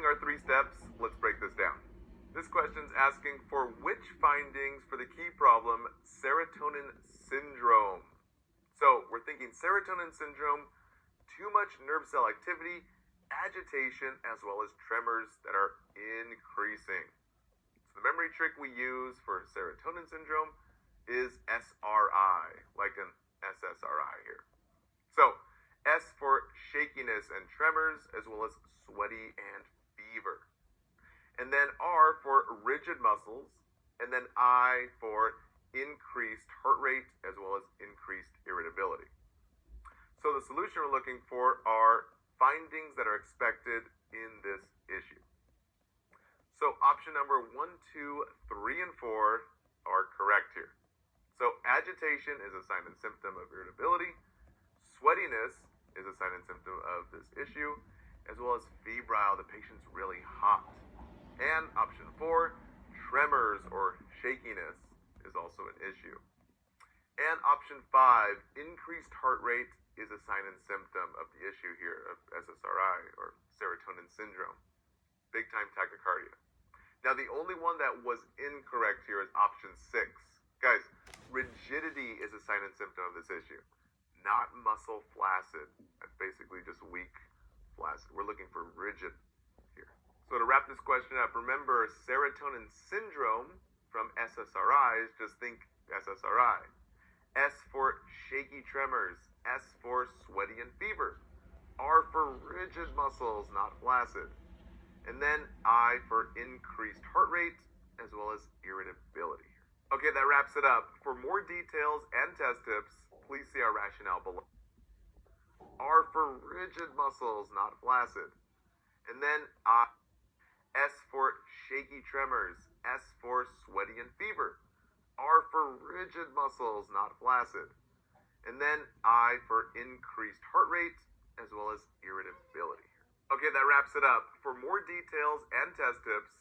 our 3 steps, let's break this down. This question's asking for which findings for the key problem, serotonin syndrome. So we're thinking serotonin syndrome, too much nerve cell activity, agitation, as well as tremors that are increasing. So the memory trick we use for serotonin syndrome is SRI, like an SSRI here. So S for shakiness and tremors, as well as sweaty and fever. And then R for rigid muscles, and then I for increased heart rate, as well as increased irritability. So the solution we're looking for are findings that are expected in this issue. So option number 1, 2, 3, and 4 are correct here. So agitation is a sign and symptom of irritability. Sweatiness is a sign and symptom of this issue, as well as febrile, the patient's really hot. And option 4, tremors or shakiness is also an issue. And option 5, increased heart rate is a sign and symptom of the issue here of SSRI or serotonin syndrome. Big time tachycardia. Now the only one that was incorrect here is option 6. Guys, rigidity is a sign and symptom of this issue, not muscle flaccid. That's basically just weak flaccid. We're looking for rigid here. So to wrap this question up, remember serotonin syndrome from SSRIs, just think SSRI. S for shaky tremors, S for sweaty and fever, R for rigid muscles, not flaccid, and then I for increased heart rate, as well as irritability. Okay, that wraps it up. For more details and test tips, please see our rationale below. R for rigid muscles, not flaccid, and then I. S for shaky tremors, S for sweaty and fever, R for rigid muscles, not flaccid, and then I for increased heart rate, as well as irritability. Okay, that wraps it up. For more details and test tips,